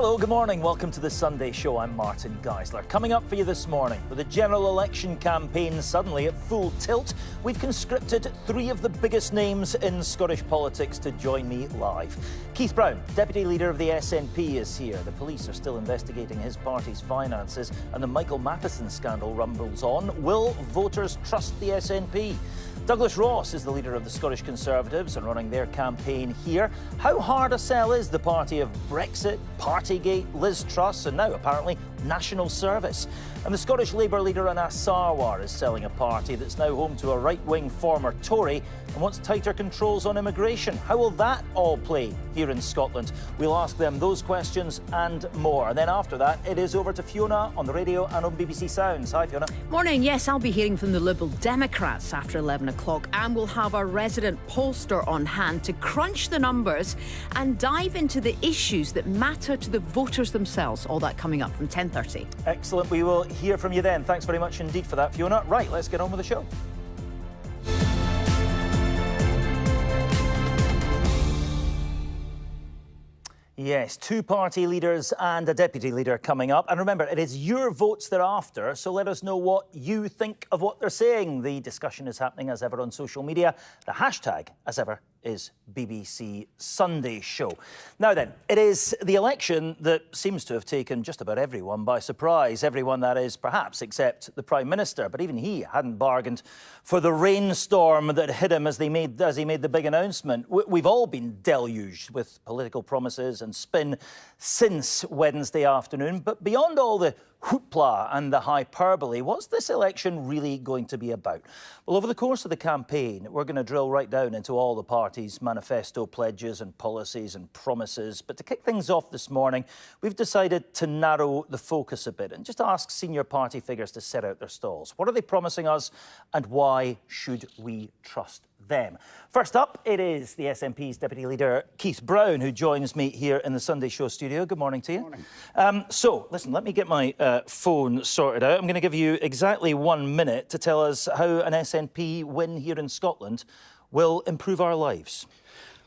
Hello, good morning. Welcome to the Sunday Show. I'm Martin Geisler. Coming up for you this morning, with the general election campaign suddenly at full tilt, we've conscripted three of the biggest names in Scottish politics to join me live. Keith Brown, Deputy Leader of the SNP, is here. The police are still investigating his party's finances, and the Michael Matheson scandal rumbles on. Will voters trust the SNP? Douglas Ross is the leader of the Scottish Conservatives and running their campaign here. How hard a sell is the party of Brexit, Partygate, Liz Truss, and now apparently National Service? And the Scottish Labour leader Anas Sarwar is selling a party that's now home to a right-wing former Tory and wants tighter controls on immigration. How will that all play here in Scotland? We'll ask them those questions and more. And then after that, it is over to Fiona on the radio and on BBC Sounds. Hi, Fiona. Morning. Yes, I'll be hearing from the Liberal Democrats after 11 o'clock, and we'll have our resident pollster on hand to crunch the numbers and dive into the issues that matter to the voters themselves. All that coming up from 10:30. Excellent. We will hear from you then. Thanks very much indeed for that, Fiona. Right, let's get on with the show. Yes, two party leaders and a deputy leader coming up. And remember, it is your votes they're after, so let us know what you think of what they're saying. The discussion is happening as ever on social media. The hashtag, as ever, is BBC Sunday Show. Now then, it is the election that seems to have taken just about everyone by surprise. Everyone, that is, perhaps, except the Prime Minister. But even he hadn't bargained for the rainstorm that hit him as he made the big announcement. We've all been deluged with political promises and spin since Wednesday afternoon. But beyond all the hoopla and the hyperbole, what's this election really going to be about? Well, over the course of the campaign, we're going to drill right down into all the parties' manifesto pledges and policies and promises. But to kick things off this morning, we've decided to narrow the focus a bit and just ask senior party figures to set out their stalls. What are they promising us, and why should we trust them? First up, it is the SNP's Deputy Leader, Keith Brown, who joins me here in the Sunday Show studio. Good morning to you. Good morning. So, listen, let me get my phone sorted out. I'm going to give you exactly 1 minute to tell us how an SNP win here in Scotland will improve our lives.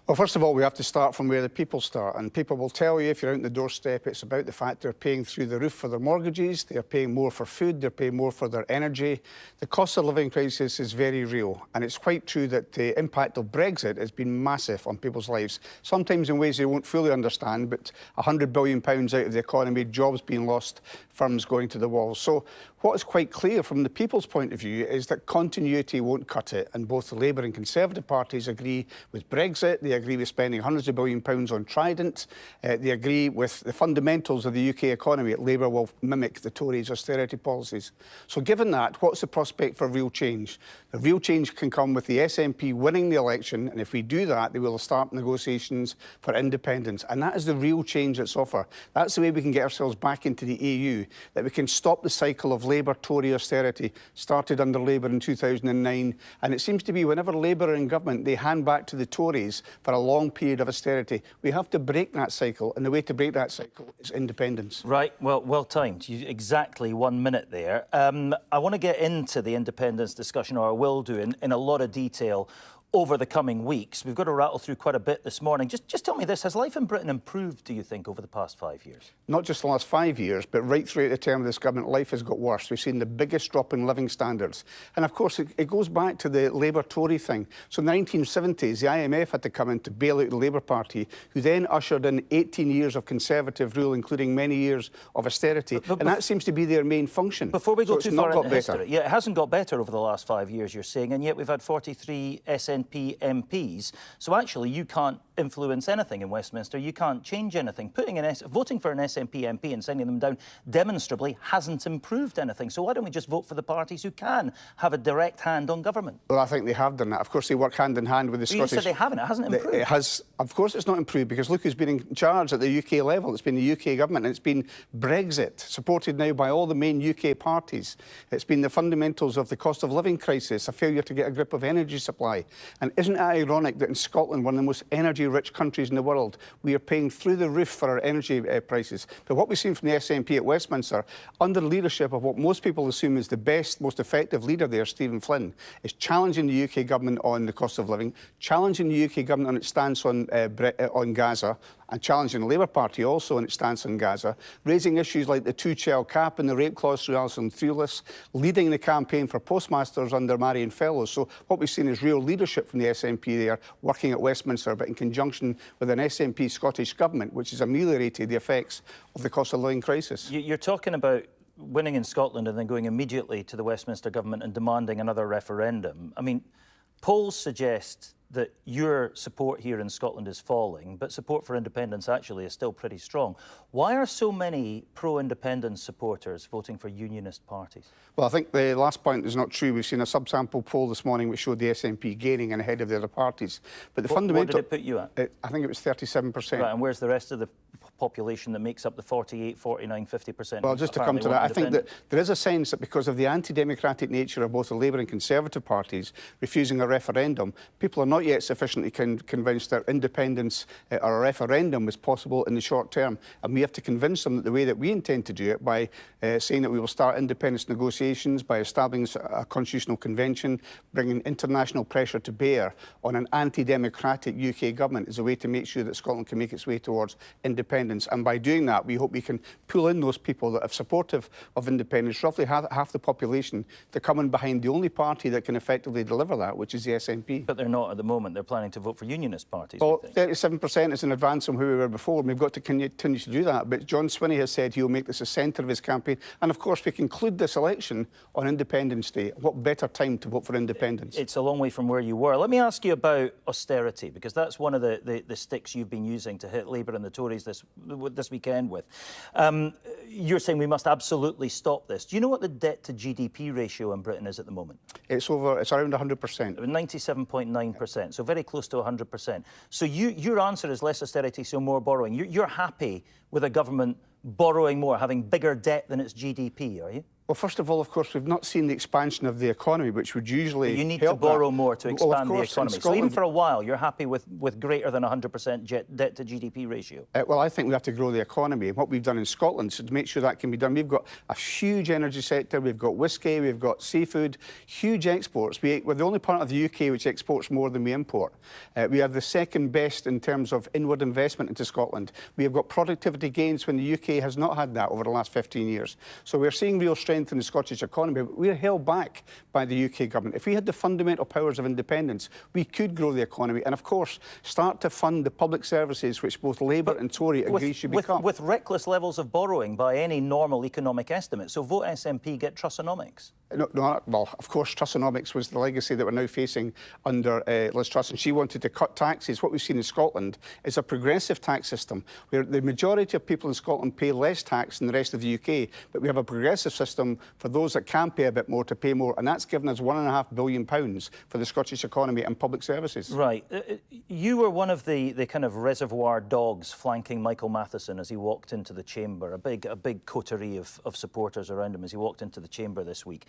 Well, first of all, we have to start from where the people start. And people will tell you, if you're out on the doorstep, it's about the fact they're paying through the roof for their mortgages, they're paying more for food, they're paying more for their energy. The cost of living crisis is very real. And it's quite true that the impact of Brexit has been massive on people's lives, sometimes in ways they won't fully understand, but £100 billion out of the economy, jobs being lost, firms going to the walls. So what is quite clear from the people's point of view is that continuity won't cut it. And both the Labour and Conservative parties agree with Brexit. They agree with spending hundreds of £billions on Trident. They agree with the fundamentals of the UK economy. Labour will mimic the Tories' austerity policies. So given that, what's the prospect for real change? The real change can come with the SNP winning the election, and if we do that, they will start negotiations for independence. And that is the real change that's offered. That's the way we can get ourselves back into the EU, that we can stop the cycle of Labour-Tory austerity, started under Labour in 2009. And it seems to be whenever Labour are in government, they hand back to the Tories for a long period of austerity. We have to break that cycle, and the way to break that cycle is independence. Right, well timed. Exactly 1 minute there. I want to get into the independence discussion, or I will do, in a lot of detail over the coming weeks. We've got to rattle through quite a bit this morning. Just tell me this, has life in Britain improved, do you think, over the past 5 years? Not just the last 5 years, but right throughout the term of this government, life has got worse. We've seen the biggest drop in living standards. And of course, it goes back to the Labour-Tory thing. So in the 1970s, the IMF had to come in to bail out the Labour Party, who then ushered in 18 years of Conservative rule, including many years of austerity. And that seems to be their main function. Before we go too far into history, better. Yeah, it hasn't got better over the last 5 years, you're saying, and yet we've had 43 SNP MPs. So actually, you can't influence anything in Westminster. You can't change anything. Voting for an SNP MP and sending them down demonstrably hasn't improved anything. So why don't we just vote for the parties who can have a direct hand on government? Well, I think they have done that. Of course, they work hand in hand with the Scottish... You said they haven't. It hasn't improved. It has. Of course, it's not improved, because look who's been in charge at the UK level. It's been the UK government, and it's been Brexit, supported now by all the main UK parties. It's been the fundamentals of the cost of living crisis, a failure to get a grip of energy supply. And isn't it ironic that in Scotland, one of the most energy-rich countries in the world, we are paying through the roof for our energy prices? But what we've seen from the SNP at Westminster, under the leadership of what most people assume is the best, most effective leader there, Stephen Flynn, is challenging the UK government on the cost of living, challenging the UK government on its stance on Gaza, and challenging the Labour Party also on its stance on Gaza, raising issues like the two-child cap and the rape clause through Alison Thewlis, leading the campaign for postmasters under Marion Fellows. So what we've seen is real leadership from the SNP there, working at Westminster, but in conjunction with an SNP Scottish government, which has ameliorated the effects of the cost of living crisis. You're talking about winning in Scotland and then going immediately to the Westminster government and demanding another referendum. I mean, polls suggest that your support here in Scotland is falling, but support for independence actually is still pretty strong. Why are so many pro-independence supporters voting for unionist parties? Well, I think the last point is not true. We've seen a subsample poll this morning which showed the SNP gaining and ahead of the other parties. But the fundamental... What did it put you at? I think it was 37%. Right, and where's the rest of the population that makes up the 48, 49, 50%? Well, just to come to that, I think that there is a sense that because of the anti-democratic nature of both the Labour and Conservative parties refusing a referendum, people are not yet sufficiently convinced that independence or a referendum is possible in the short term. And we have to convince them that the way that we intend to do it, by saying that we will start independence negotiations, by establishing a constitutional convention, bringing international pressure to bear on an anti-democratic UK government, is a way to make sure that Scotland can make its way towards independence. And by doing that, we hope we can pull in those people that are supportive of independence, roughly half the population, to come in behind the only party that can effectively deliver that, which is the SNP. But they're not at the moment. They're planning to vote for unionist parties. Well, 37% is an advance on where we were before, and we've got to continue to do that. But John Swinney has said he'll make this the centre of his campaign. And of course, we conclude this election on Independence Day. What better time to vote for independence? It's a long way from where you were. Let me ask you about austerity, because that's one of the sticks you've been using to hit Labour and the Tories this weekend with. You're saying we must absolutely stop this. Do you know what the debt to GDP ratio in Britain is at the moment? It's around 100%. 97.9%, so very close to 100%. So your answer is less austerity, so more borrowing. You're happy with a government borrowing more, having bigger debt than its GDP, are you? Well, first of all, of course, we've not seen the expansion of the economy, which would usually help. You need to borrow more to expand the course, economy. So even for a while, you're happy with greater than 100% debt to GDP ratio? Well, I think we have to grow the economy. And what we've done in Scotland is to make sure that can be done. We've got a huge energy sector. We've got whisky. We've got seafood. Huge exports. We're the only part of the UK which exports more than we import. We have the second best in terms of inward investment into Scotland. We have got productivity gains when the UK has not had that over the last 15 years. So we're seeing real strength in the Scottish economy, but we're held back by the UK government. If we had the fundamental powers of independence, we could grow the economy and, of course, start to fund the public services which both Labour and Tory agree should become. With reckless levels of borrowing by any normal economic estimate. So vote SNP, get Trussonomics. No, well, of course, Trussonomics was the legacy that we're now facing under Liz Truss, and she wanted to cut taxes. What we've seen in Scotland is a progressive tax system, where the majority of people in Scotland pay less tax than the rest of the UK, but we have a progressive system for those that can pay a bit more to pay more, and that's given us £1.5 billion for the Scottish economy and public services. Right. You were one of the kind of reservoir dogs flanking Michael Matheson as he walked into the chamber, a big coterie of supporters around him as he walked into the chamber this week.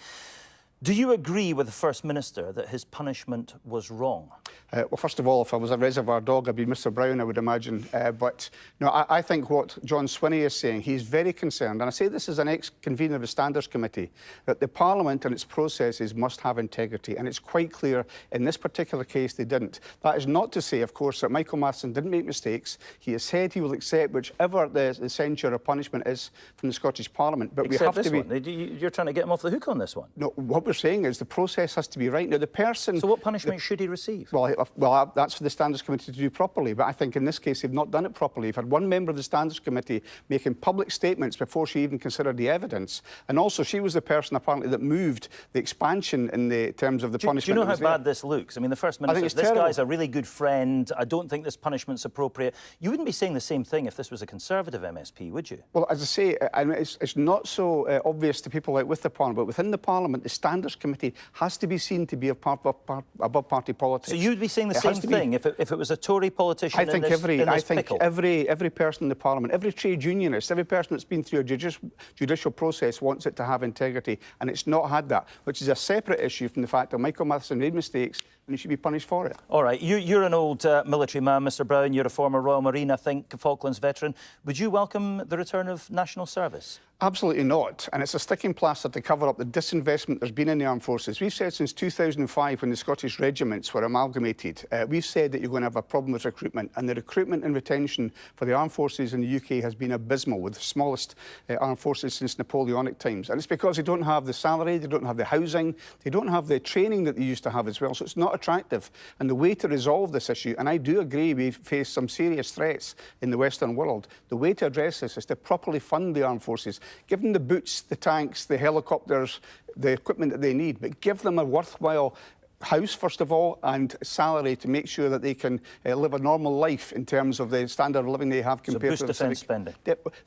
Do you agree with the First Minister that his punishment was wrong? Well, first of all, if I was a reservoir dog, I'd be Mr Brown, I would imagine. But no, I think what John Swinney is saying, he's very concerned, and I say this as an ex-convener of the Standards Committee, that the Parliament and its processes must have integrity, and it's quite clear in this particular case they didn't. That is not to say, of course, that Michael Matheson didn't make mistakes. He has said he will accept whichever the censure or punishment is from the Scottish Parliament. But except we have to be... one. You're trying to get him off the hook on this one. No, what we're saying is the process has to be right. Now, the person... So what punishment should he receive? Well, that's for the Standards Committee to do properly, but I think in this case they've not done it properly. You've had one member of the Standards Committee making public statements before she even considered the evidence, and also she was the person apparently that moved the expansion in the terms of the punishment. Do you know how bad this looks? I mean, the First Minister says, this guy's a really good friend, I don't think this punishment's appropriate. You wouldn't be saying the same thing if this was a Conservative MSP, would you? Well, as I say, it's not so obvious to people out with the Parliament, but within the Parliament, the Standards Standards Committee has to be seen to be above party politics. So you'd be saying the same thing if it was a Tory politician I think pickle? every person in the Parliament, every trade unionist, every person that's been through a judicial process wants it to have integrity, and it's not had that, which is a separate issue from the fact that Michael Matheson made mistakes and he should be punished for it. All right, you're an old military man, Mr Brown. You're a former Royal Marine, I think, Falklands veteran. Would you welcome the return of national service? Absolutely not. And it's a sticking plaster to cover up the disinvestment there's been in the armed forces. We've said since 2005, when the Scottish regiments were amalgamated, we've said that you're going to have a problem with recruitment. And the recruitment and retention for the armed forces in the UK has been abysmal, with the smallest armed forces since Napoleonic times. And it's because they don't have the salary, they don't have the housing, they don't have the training that they used to have as well. So it's not attractive. And the way to resolve this issue, and I do agree we face some serious threats in the Western world, the way to address this is to properly fund the armed forces. Give them the boots, the tanks, the helicopters, the equipment that they need, but give them a worthwhile house, first of all, and salary to make sure that they can live a normal life in terms of the standard of living they have compared to the defence spending.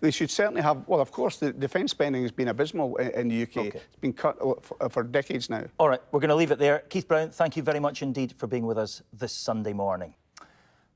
They should certainly have, well, of course, the defence spending has been abysmal in the UK. Okay. It's been cut for decades now. All right, we're going to leave it there. Keith Brown, thank you very much indeed for being with us this Sunday morning.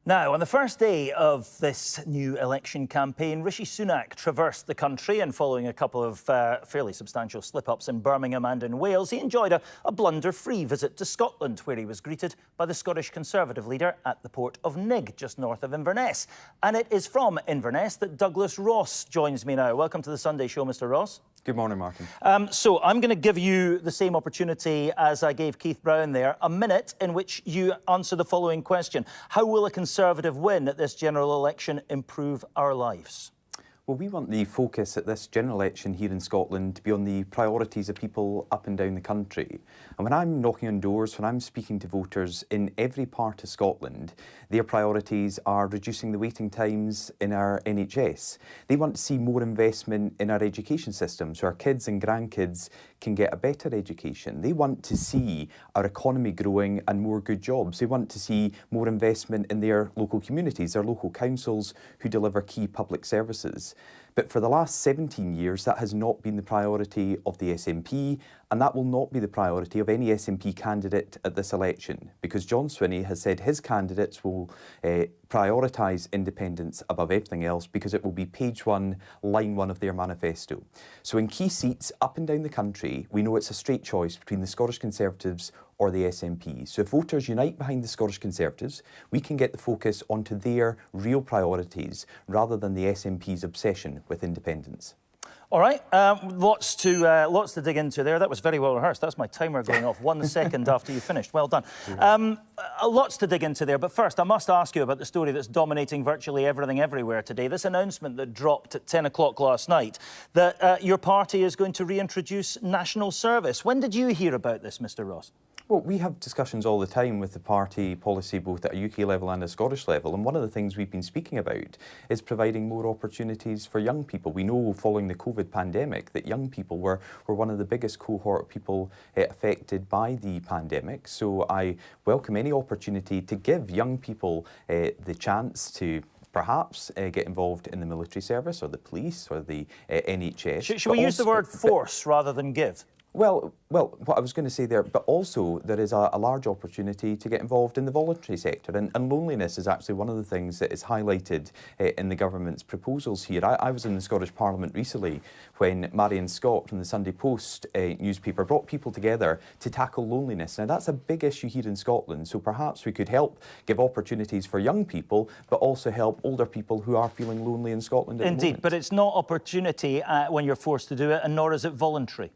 Now, on the first day of this new election campaign, Rishi Sunak traversed the country, and following a couple of fairly substantial slip-ups in Birmingham and in Wales, he enjoyed a blunder-free visit to Scotland, where he was greeted by the Scottish Conservative leader at the port of Nigg, just north of Inverness. And it is from Inverness that Douglas Ross joins me now. Welcome to the Sunday Show, Mr Ross. Good morning, Martin. So I'm going to give you the same opportunity as I gave Keith Brown there, a minute in which you answer the following question. How will a Conservative win at this general election improve our lives? Well, we want the focus at this general election here in Scotland to be on the priorities of people up and down the country. And when I'm knocking on doors, when I'm speaking to voters in every part of Scotland, their priorities are reducing the waiting times in our NHS. They want to see more investment in our education system so our kids and grandkids can get a better education. They want to see our economy growing and more good jobs. They want to see more investment in their local communities, their local councils who deliver key public services. But for the last 17 years, that has not been the priority of the SNP, and that will not be the priority of any SNP candidate at this election, because John Swinney has said his candidates will prioritise independence above everything else, because it will be page 1, line 1 of their manifesto. So in key seats up and down the country, we know it's a straight choice between the Scottish Conservatives or the SNP. So if voters unite behind the Scottish Conservatives, we can get the focus onto their real priorities rather than the SNP's obsession with independence. All right, lots to dig into there. That was very well rehearsed. That's my timer going off 1 second after you finished. Well done. Lots to dig into there. But first, I must ask you about the story that's dominating virtually everything everywhere today. This announcement that dropped at 10 o'clock last night, that your party is going to reintroduce national service. When did you hear about this, Mr Ross? Well, we have discussions all the time with the party policy, both at a UK level and a Scottish level, and one of the things we've been speaking about is providing more opportunities for young people. We know following the COVID pandemic that young people were one of the biggest cohort of people affected by the pandemic, so I welcome any opportunity to give young people the chance to perhaps get involved in the military service or the police or the NHS. Should we use the word force rather than give? Well, what I was going to say there, but also there is a large opportunity to get involved in the voluntary sector, and loneliness is actually one of the things that is highlighted in the government's proposals here. I was in the Scottish Parliament recently when Marion Scott from the Sunday Post newspaper brought people together to tackle loneliness. Now, that's a big issue here in Scotland, so perhaps we could help give opportunities for young people, but also help older people who are feeling lonely in Scotland at the moment. Indeed, but it's not opportunity when you're forced to do it, and nor is it voluntary.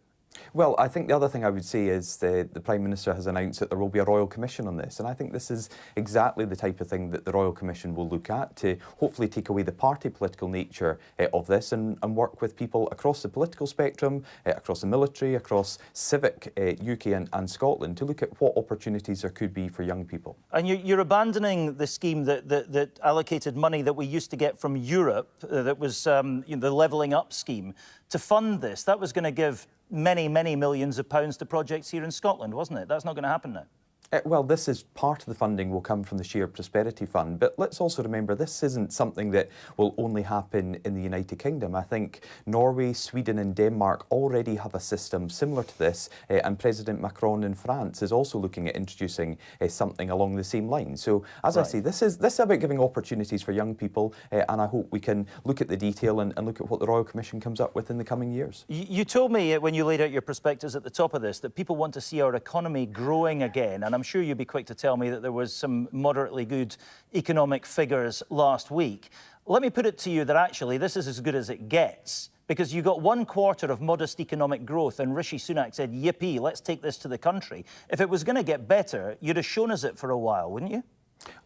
Well, I think the other thing I would say is the Prime Minister has announced that there will be a Royal Commission on this, and I think this is exactly the type of thing that the Royal Commission will look at to hopefully take away the party political nature of this and work with people across the political spectrum, across the military, across civic UK and Scotland to look at what opportunities there could be for young people. And you're abandoning the scheme that allocated money that we used to get from Europe, that was the Levelling Up scheme, to fund this. That was going to give many, many millions of pounds to projects here in Scotland, wasn't it? That's not going to happen now. Well, this is part of the funding will come from the Shared Prosperity Fund, but let's also remember this isn't something that will only happen in the United Kingdom. I think Norway, Sweden and Denmark already have a system similar to this, and President Macron in France is also looking at introducing something along the same line. So, as I say, this is about giving opportunities for young people, and I hope we can look at the detail and look at what the Royal Commission comes up with in the coming years. You told me when you laid out your perspectives at the top of this that people want to see our economy growing again, and I'm sure you'd be quick to tell me that there was some moderately good economic figures last week. Let me put it to you that actually this is as good as it gets, because you got 1 quarter of modest economic growth and Rishi Sunak said, yippee, let's take this to the country. If it was going to get better, you'd have shown us it for a while, wouldn't you?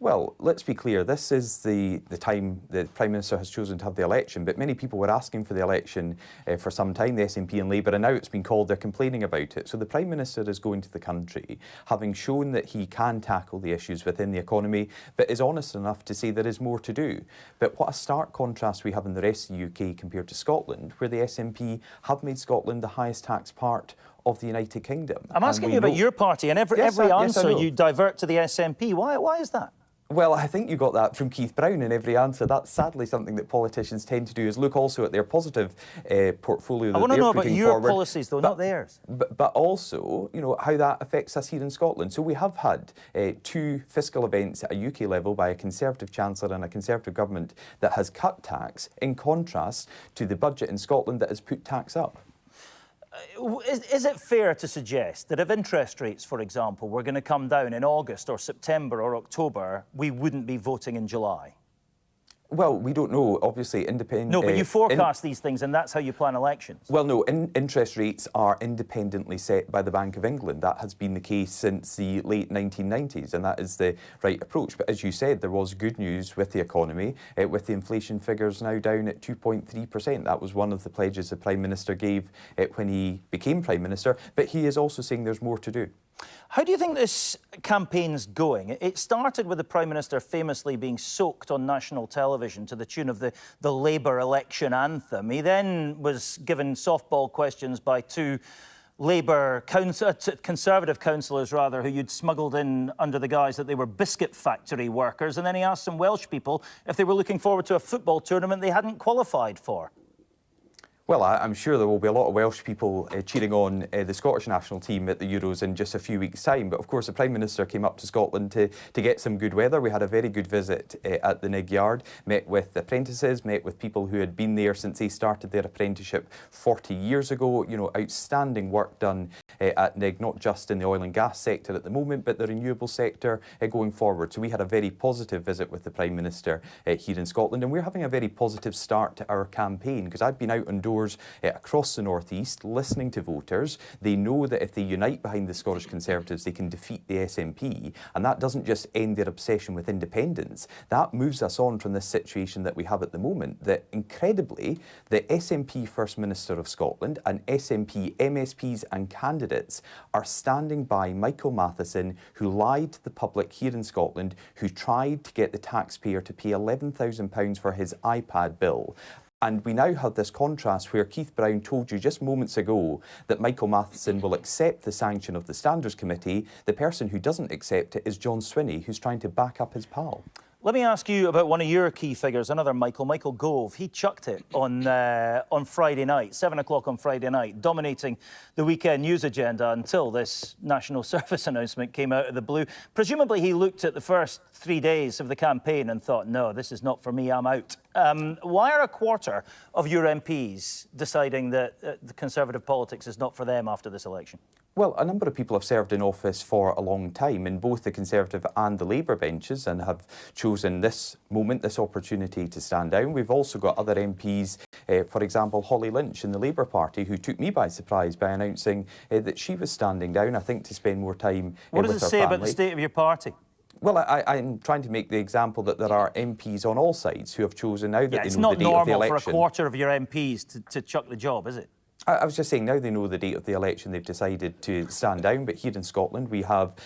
Well, let's be clear, this is the time the Prime Minister has chosen to have the election, but many people were asking for the election for some time, the SNP and Labour, and now it's been called, they're complaining about it. So the Prime Minister is going to the country, having shown that he can tackle the issues within the economy, but is honest enough to say there is more to do. But what a stark contrast we have in the rest of the UK compared to Scotland, where the SNP have made Scotland the highest tax part of the United Kingdom. I'm asking you about your party, and every answer you divert to the SNP. Why is that? Well, I think you got that from Keith Brown in every answer. That's sadly something that politicians tend to do, is look also at their positive portfolio that they're putting forward. I want to know about your policies, though, not theirs. But also, you know, how that affects us here in Scotland. So we have had 2 fiscal events at a UK level by a Conservative Chancellor and a Conservative government that has cut tax, in contrast to the budget in Scotland that has put tax up. Is it fair to suggest that if interest rates, for example, were going to come down in August or September or October, we wouldn't be voting in July? Well, we don't know, obviously, independent... No, but you forecast these things and that's how you plan elections. Well, no, interest rates are independently set by the Bank of England. That has been the case since the late 1990s, and that is the right approach. But as you said, there was good news with the economy, with the inflation figures now down at 2.3%. That was one of the pledges the Prime Minister gave when he became Prime Minister, but he is also saying there's more to do. How do you think this campaign's going? It started with the Prime Minister famously being soaked on national television to the tune of the Labour election anthem. He then was given softball questions by 2 Labour Conservative councillors, rather, who you'd smuggled in under the guise that they were biscuit factory workers, and then he asked some Welsh people if they were looking forward to a football tournament they hadn't qualified for. Well, I'm sure there will be a lot of Welsh people cheering on the Scottish national team at the Euros in just a few weeks' time. But of course, the Prime Minister came up to Scotland to get some good weather. We had a very good visit at the Nig Yard, met with apprentices, met with people who had been there since they started their apprenticeship 40 years ago. You know, outstanding work done at Nig, not just in the oil and gas sector at the moment, but the renewable sector going forward. So we had a very positive visit with the Prime Minister here in Scotland, and we're having a very positive start to our campaign, because I've been out on doors across the North East listening to voters. They know that if they unite behind the Scottish Conservatives, they can defeat the SNP, and that doesn't just end their obsession with independence. That moves us on from this situation that we have at the moment, that incredibly the SNP First Minister of Scotland and SNP MSPs and candidates are standing by Michael Matheson, who lied to the public here in Scotland, who tried to get the taxpayer to pay £11,000 for his iPad bill. And we now have this contrast where Keith Brown told you just moments ago that Michael Matheson will accept the sanction of the Standards Committee. The person who doesn't accept it is John Swinney, who's trying to back up his pal. Let me ask you about one of your key figures, another Michael Gove. He chucked it on Friday night, 7 o'clock on Friday night, dominating the weekend news agenda until this national service announcement came out of the blue. Presumably he looked at the first 3 days of the campaign and thought, no, this is not for me, I'm out. Why are a quarter of your MPs deciding that the Conservative politics is not for them after this election? Well, a number of people have served in office for a long time in both the Conservative and the Labour benches and have chosen this moment, this opportunity to stand down. We've also got other MPs, for example, Holly Lynch in the Labour Party, who took me by surprise by announcing that she was standing down, I think, to spend more time with her family. What does it say about the state of your party? Well, I'm trying to make the example that there are MPs on all sides who have chosen now that they know the date of the election. It's not normal for a quarter of your MPs to chuck the job, is it? I was just saying, now they know the date of the election, they've decided to stand down. But here in Scotland, we have,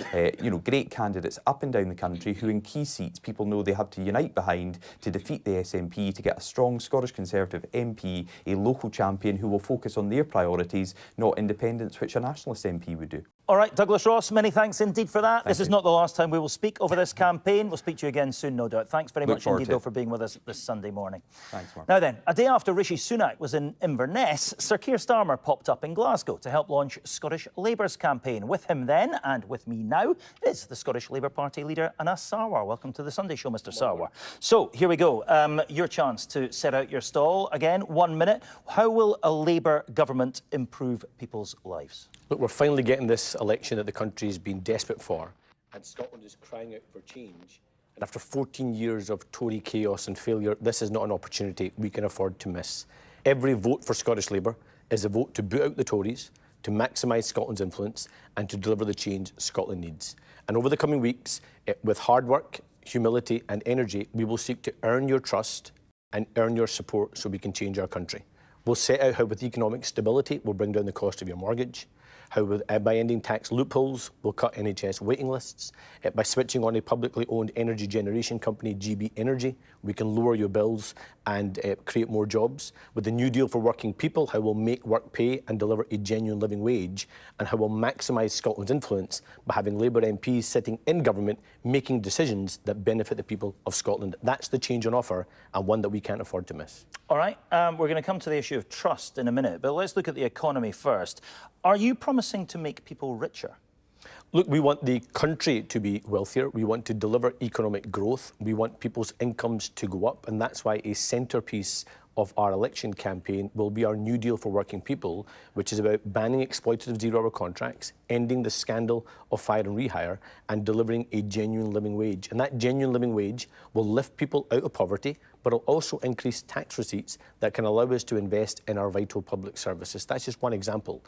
great candidates up and down the country who, in key seats, people know they have to unite behind to defeat the SNP, to get a strong Scottish Conservative MP, a local champion who will focus on their priorities, not independence, which a nationalist MP would do. All right, Douglas Ross, many thanks indeed for that. Thank This is you. not the last time we will speak over this campaign. We'll speak to you again soon, no doubt. Thanks very Look much forward indeed, to though, it. for being with us this Sunday morning. Thanks, Mark. Now then, a day after Rishi Sunak was in Inverness, Sir Keir Starmer popped up in Glasgow to help launch Scottish Labour's campaign. With him then, and with me now, is the Scottish Labour Party leader, Anas Sarwar. Welcome to the Sunday Show, Mr. Sarwar. So, here we go. Your chance to set out your stall. Again, 1 minute. How will a Labour government improve people's lives? Look, we're finally getting this election that the country's been desperate for, and Scotland is crying out for change. And after 14 years of Tory chaos and failure, this is not an opportunity we can afford to miss. Every vote for Scottish Labour is a vote to boot out the Tories, to maximise Scotland's influence, and to deliver the change Scotland needs. And over the coming weeks, with hard work, humility and energy, we will seek to earn your trust and earn your support so we can change our country. We'll set out how with economic stability we'll bring down the cost of your mortgage, how by ending tax loopholes we'll cut NHS waiting lists, by switching on a publicly owned energy generation company, GB Energy, we can lower your bills and create more jobs. With the New Deal for working people, how we'll make work pay and deliver a genuine living wage, and how we'll maximise Scotland's influence by having Labour MPs sitting in government making decisions that benefit the people of Scotland. That's the change on offer, and one that we can't afford to miss. All right, we're going to come to the issue of trust in a minute, but let's look at the economy first. Are you promising to make people richer? Look, we want the country to be wealthier. We want to deliver economic growth. We want people's incomes to go up. And that's why a centrepiece of our election campaign will be our New Deal for working people, which is about banning exploitative zero-hour contracts, ending the scandal of fire and rehire, and delivering a genuine living wage. And that genuine living wage will lift people out of poverty, but it'll also increase tax receipts that can allow us to invest in our vital public services. That's just one example.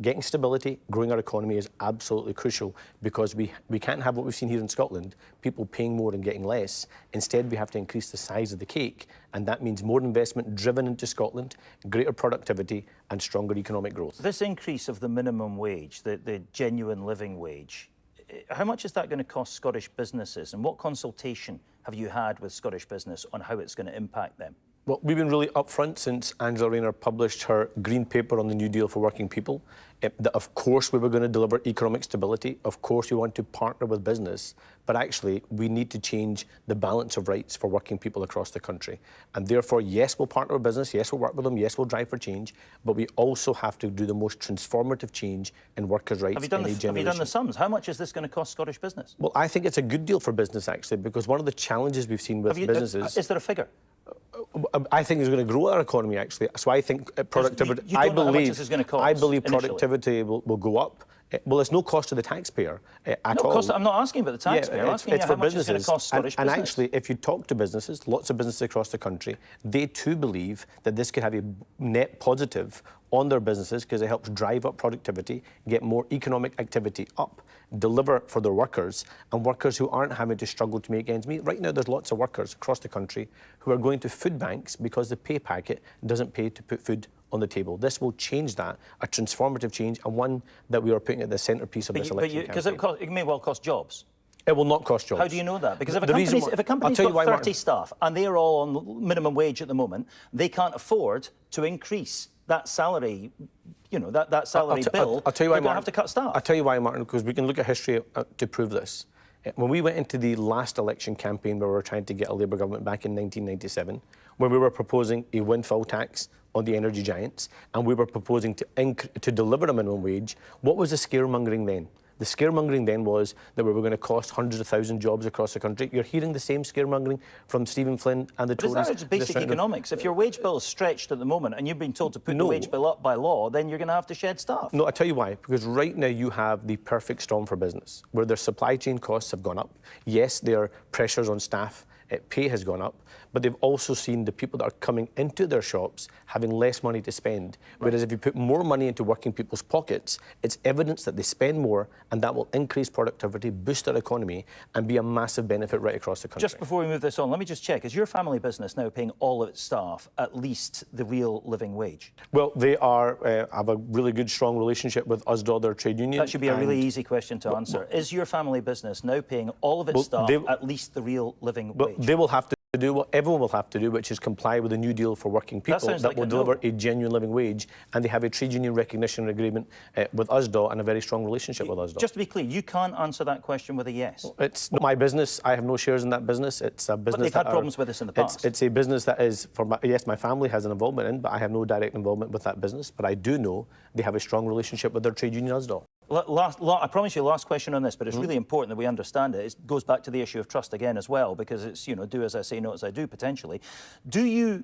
Getting stability, growing our economy is absolutely crucial, because we can't have what we've seen here in Scotland, people paying more and getting less. Instead, we have to increase the size of the cake, and that means more investment driven into Scotland, greater productivity and stronger economic growth. This increase of the minimum wage, the genuine living wage, how much is that going to cost Scottish businesses, and what consultation have you had with Scottish business on how it's going to impact them? Well, we've been really upfront since Angela Rayner published her Green Paper on the New Deal for working people. That of course we were going to deliver economic stability, of course we want to partner with business, but actually we need to change the balance of rights for working people across the country. And therefore, yes, we'll partner with business, yes, we'll work with them, yes, we'll drive for change, but we also have to do the most transformative change in workers' rights in a generation. Have you done the sums? How much is this going to cost Scottish business? Well, I think it's a good deal for business, actually, because one of the challenges we've seen with businesses... Is there a figure? I think it's going to grow our economy, actually. So I think productivity... You don't know how much this is going to cost I believe initially. Productivity will go up. Well, it's no cost to the taxpayer at all. I'm not asking about the taxpayer. I'm asking you how much it's going to cost Scottish business. And actually, if you talk to businesses, lots of businesses across the country, they too believe that this could have a net positive on their businesses, because it helps drive up productivity, get more economic activity up, deliver for their workers, and workers who aren't having to struggle to make ends meet. Right now, there's lots of workers across the country who are going to food banks because the pay packet doesn't pay to put food on the table. This will change that, a transformative change, and one that we are putting at the centrepiece of this election campaign. Because it may well cost jobs. It will not cost jobs. How do you know that? Because if a company's got 30 staff and they're all on minimum wage at the moment, they can't afford to increase that salary, that salary bill. I'll tell you why, they're going to have to cut staff. I'll tell you why, Martin, because we can look at history to prove this. When we went into the last election campaign where we were trying to get a Labour government back in 1997, when we were proposing a windfall tax on the energy giants, and we were proposing to deliver a minimum wage, what was the scaremongering then? The scaremongering then was that we were going to cost hundreds of thousands of jobs across the country. You're hearing the same scaremongering from Stephen Flynn and the Tories. But it's basic economics. If your wage bill is stretched at the moment and you've been told to put the wage bill up by law, then you're going to have to shed staff. No, I'll tell you why. Because right now you have the perfect storm for business, where their supply chain costs have gone up. Yes, there are pressures on staff. Pay has gone up, but they've also seen the people that are coming into their shops having less money to spend. Whereas if you put more money into working people's pockets, it's evidence that they spend more, and that will increase productivity, boost their economy, and be a massive benefit right across the country. Just before we move this on, let me just check. Is your family business now paying all of its staff at least the real living wage? Well, they have a really good, strong relationship with USDA, their trade union. That should be a really easy question to answer. Is your family business now paying all of its staff at least the real living wage? They will have to to do what everyone will have to do, which is comply with a new deal for working people that will deliver a genuine living wage, and they have a trade union recognition agreement with USDAW and a very strong relationship with USDAW. Just to be clear, you can't answer that question with a yes. It's not my business. I have no shares in that business. It's a business. But they've had problems with this in the past. It's a business that is, yes, my family has an involvement in, but I have no direct involvement with that business. But I do know they have a strong relationship with their trade union USDAW. I promise you, last question on this, but it's really important that we understand it. It goes back to the issue of trust again as well, because it's, you know, do as I say, not as I do, potentially. Do you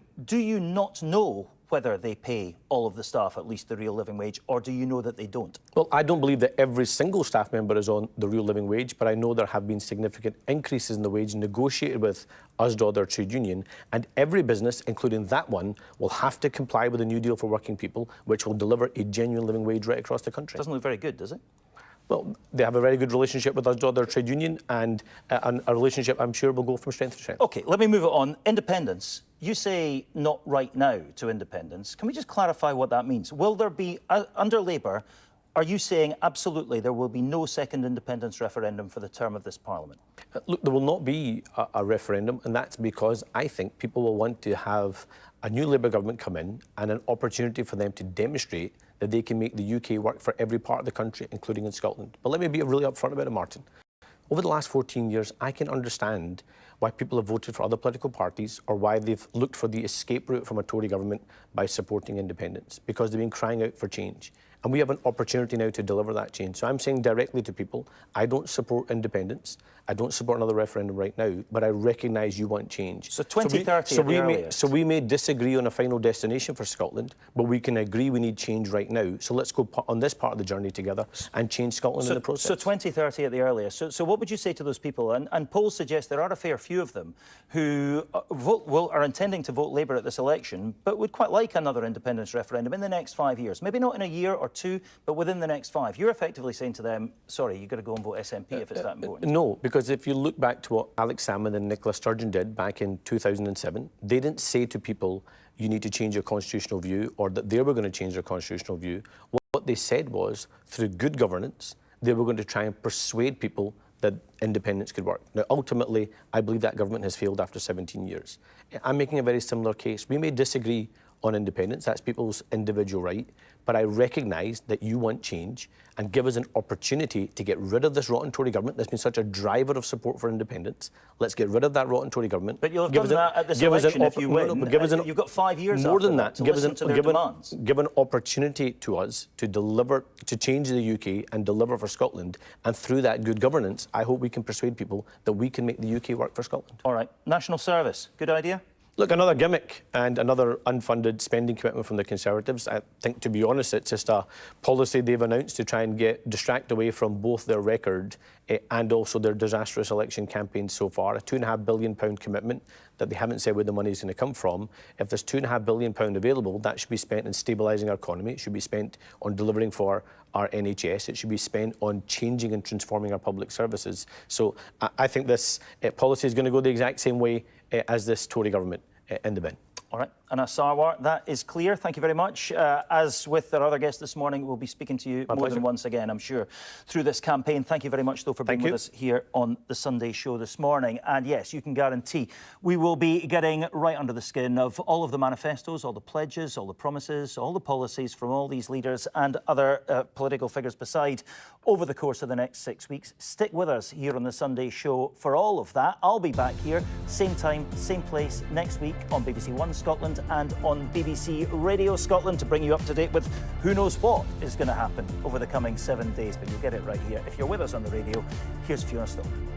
not know whether they pay all of the staff at least the real living wage, or do you know that they don't? Well, I don't believe that every single staff member is on the real living wage, but I know there have been significant increases in the wage negotiated with USDAW, their trade union, and every business, including that one, will have to comply with a new deal for working people, which will deliver a genuine living wage right across the country. Doesn't look very good, does it? Well, they have a very good relationship with USDAW, their trade union, and a relationship I'm sure will go from strength to strength. OK, let me move it on. Independence. You say not right now to independence. Can we just clarify what that means? Will there be, under Labour, are you saying absolutely there will be no second independence referendum for the term of this Parliament? Look, there will not be a referendum, and that's because I think people will want to have a new Labour government come in and an opportunity for them to demonstrate that they can make the UK work for every part of the country, including in Scotland. But let me be really upfront about it, Martin. Over the last 14 years, I can understand why people have voted for other political parties or why they've looked for the escape route from a Tory government by supporting independence, because they've been crying out for change. And we have an opportunity now to deliver that change. So I'm saying directly to people, I don't support independence. I don't support another referendum right now, but I recognise you want change. So 2030 So we may disagree on a final destination for Scotland, but we can agree we need change right now. So let's go on this part of the journey together and change Scotland in the process. So 2030 at the earliest. So what would you say to those people? And polls suggest there are a fair few of them who are intending to vote Labour at this election, but would quite like another independence referendum in the next 5 years. Maybe not in a year or two, but within the next 5. You're effectively saying to them, sorry, you've got to go and vote SNP if it's that important. No, because if you look back to what Alex Salmond and Nicola Sturgeon did back in 2007, they didn't say to people, you need to change your constitutional view, or that they were going to change their constitutional view. What they said was, through good governance, they were going to try and persuade people that independence could work. Now, ultimately, I believe that government has failed after 17 years. I'm making a very similar case. We may disagree on independence, that's people's individual right, but I recognise that you want change and give us an opportunity to get rid of this rotten Tory government that's been such a driver of support for independence. Let's get rid of that rotten Tory government. But you'll have done that at this election if you win. You've got 5 years more than that to listen to their demands. Give an opportunity to us to deliver, to change the UK and deliver for Scotland, and through that good governance, I hope we can persuade people that we can make the UK work for Scotland. All right. National Service, good idea? Look, another gimmick and another unfunded spending commitment from the Conservatives. I think, to be honest, it's just a policy they've announced to try and distract away from both their record and also their disastrous election campaign so far. A £2.5 billion commitment that they haven't said where the money is going to come from. If there's £2.5 billion available, that should be spent in stabilising our economy. It should be spent on delivering for our NHS. It should be spent on changing and transforming our public services. So I think this policy is going to go the exact same way as this Tory government in the bin. All right. Anna Sarwar, that is clear. Thank you very much. As with our other guest this morning, we'll be speaking to you more than once again, I'm sure, through this campaign. Thank you very much, though, for being with us here on the Sunday show this morning. And yes, you can guarantee we will be getting right under the skin of all of the manifestos, all the pledges, all the promises, all the policies from all these leaders and other political figures beside over the course of the next 6 weeks. Stick with us here on the Sunday show for all of that. I'll be back here, same time, same place, next week on BBC One Scotland and on BBC Radio Scotland to bring you up to date with who knows what is going to happen over the coming 7 days. But you'll get it right here. If you're with us on the radio, here's Fiona Stone.